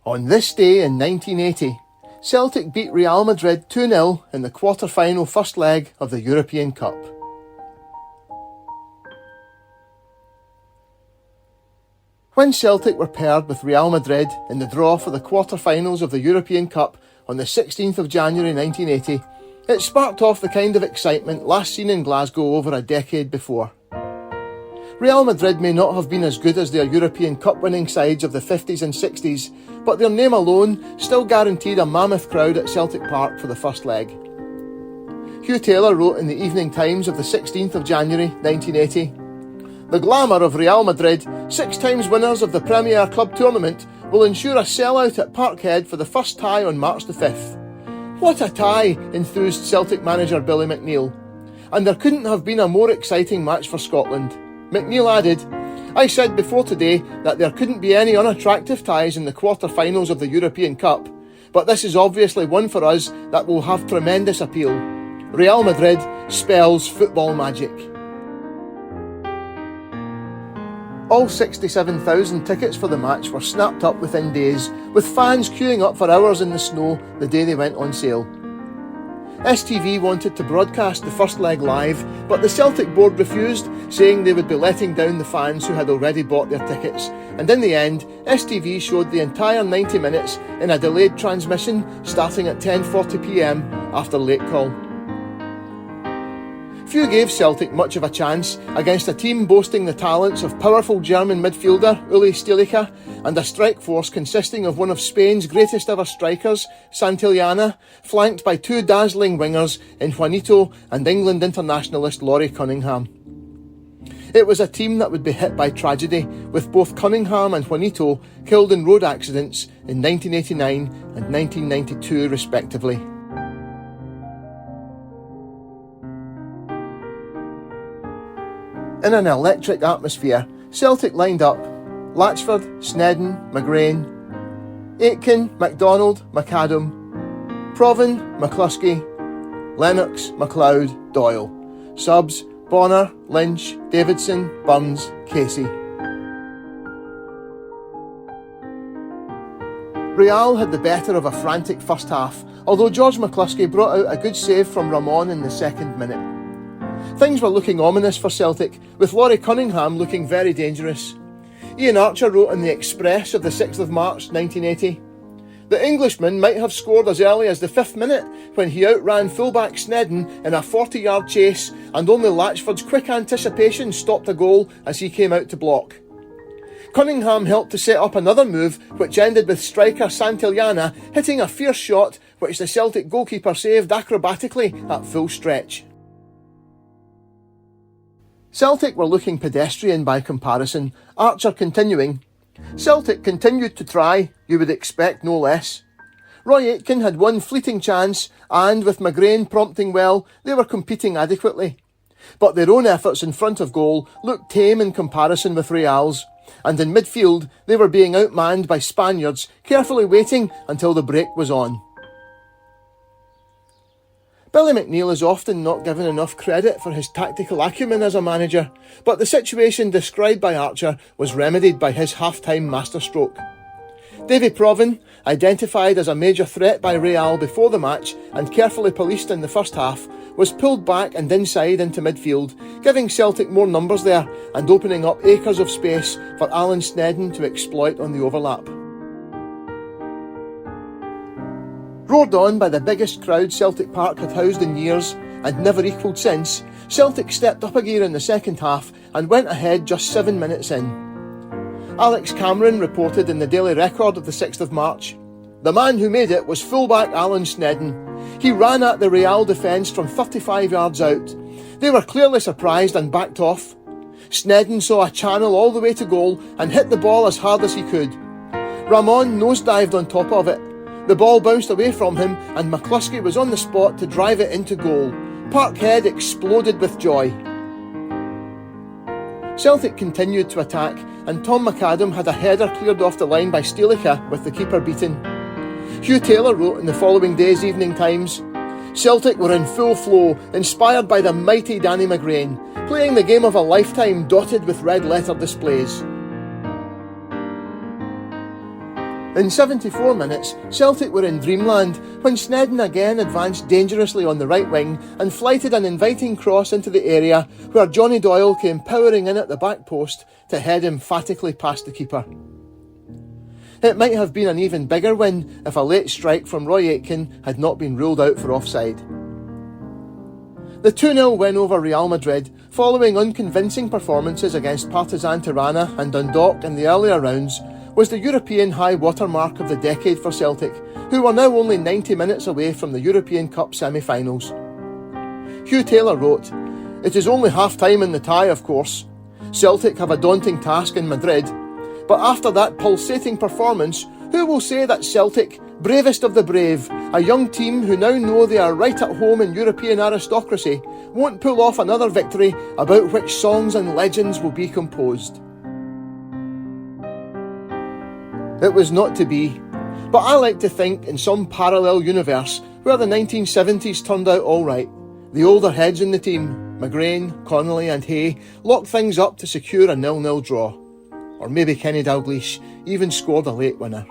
On this day in 1980, Celtic beat Real Madrid 2-0 in the quarter-final first leg of the European Cup. When Celtic were paired with Real Madrid in the draw for the quarter-finals of the European Cup on the 16th of January 1980, it sparked off the kind of excitement last seen in Glasgow over a decade before. Real Madrid may not have been as good as their European Cup winning sides of the 50s and 60s, but their name alone still guaranteed a mammoth crowd at Celtic Park for the first leg. Hugh Taylor wrote in the Evening Times of the 16th of January 1980, "The glamour of Real Madrid, 6 times winners of the Premier Club tournament, will ensure a sellout at Parkhead for the first tie on March the 5th. What a tie, enthused Celtic manager Billy McNeill. And there couldn't have been a more exciting match for Scotland. McNeill added, I said before today that there couldn't be any unattractive ties in the quarter-finals of the European Cup, but this is obviously one for us that will have tremendous appeal. Real Madrid spells football magic." All 67,000 tickets for the match were snapped up within days, with fans queuing up for hours in the snow the day they went on sale. STV wanted to broadcast the first leg live, but the Celtic board refused, saying they would be letting down the fans who had already bought their tickets, and in the end, STV showed the entire 90 minutes in a delayed transmission starting at 10:40pm after late call. Few gave Celtic much of a chance against a team boasting the talents of powerful German midfielder Uli Stilica and a strike force consisting of one of Spain's greatest ever strikers, Santillana, flanked by 2 dazzling wingers in Juanito and England internationalist Laurie Cunningham. It was a team that would be hit by tragedy, with both Cunningham and Juanito killed in road accidents in 1989 and 1992 respectively. In an electric atmosphere, Celtic lined up Latchford, Snedden, McGrain, Aitken, MacDonald, McAdam, Provan, McCluskey, Lennox, McLeod, Doyle. Subs, Bonner, Lynch, Davidson, Burns, Casey. Real had the better of a frantic first half, although George McCluskey brought out a good save from Ramon in the second minute. Things were looking ominous for Celtic, with Laurie Cunningham looking very dangerous. Ian Archer wrote in the Express of the 6th of March 1980, "The Englishman might have scored as early as the 5th minute when he outran fullback Snedden in a 40-yard chase, and only Latchford's quick anticipation stopped a goal as he came out to block. Cunningham helped to set up another move which ended with striker Santillana hitting a fierce shot which the Celtic goalkeeper saved acrobatically at full stretch." Celtic were looking pedestrian by comparison, Archer continuing, "Celtic continued to try, you would expect no less. Roy Aitken had one fleeting chance, and with McGrain prompting well, they were competing adequately. But their own efforts in front of goal looked tame in comparison with Real's, and in midfield they were being outmanned by Spaniards, carefully waiting until the break was on." Billy McNeill is often not given enough credit for his tactical acumen as a manager, but the situation described by Archer was remedied by his half-time masterstroke. Davy Provan, identified as a major threat by Real before the match and carefully policed in the first half, was pulled back and inside into midfield, giving Celtic more numbers there and opening up acres of space for Alan Snedden to exploit on the overlap. Roared on by the biggest crowd Celtic Park had housed in years, and never equalled since, Celtic stepped up a gear in the second half and went ahead just 7 minutes in. Alex Cameron reported in the Daily Record of the 6th of March, "The man who made it was fullback Alan Snedden. He ran at the Real defence from 35 yards out. They were clearly surprised and backed off. Snedden saw a channel all the way to goal and hit the ball as hard as he could. Ramon nosedived on top of it. The ball bounced away from him and McCluskey was on the spot to drive it into goal. Parkhead exploded with joy." Celtic continued to attack, and Tom McAdam had a header cleared off the line by Stilica with the keeper beaten. Hugh Taylor wrote in the following day's Evening Times, "Celtic were in full flow, inspired by the mighty Danny McGrain, playing the game of a lifetime dotted with red letter displays." In 74 minutes, Celtic were in dreamland when Snedden again advanced dangerously on the right wing and flighted an inviting cross into the area where Johnny Doyle came powering in at the back post to head emphatically past the keeper. It might have been an even bigger win if a late strike from Roy Aitken had not been ruled out for offside. The 2-0 win over Real Madrid, following unconvincing performances against Partizan Tirana and Dundalk in the earlier rounds, was the European high watermark of the decade for Celtic, who were now only 90 minutes away from the European Cup semi-finals. Hugh Taylor wrote, "It is only half-time in the tie, of course. Celtic have a daunting task in Madrid, but after that pulsating performance, who will say that Celtic, bravest of the brave, a young team who now know they are right at home in European aristocracy, won't pull off another victory about which songs and legends will be composed?" It was not to be, but I like to think in some parallel universe where the 1970s turned out alright, the older heads in the team, McGrain, Connolly and Hay, locked things up to secure a 0-0 draw. Or maybe Kenny Dalglish even scored a late winner.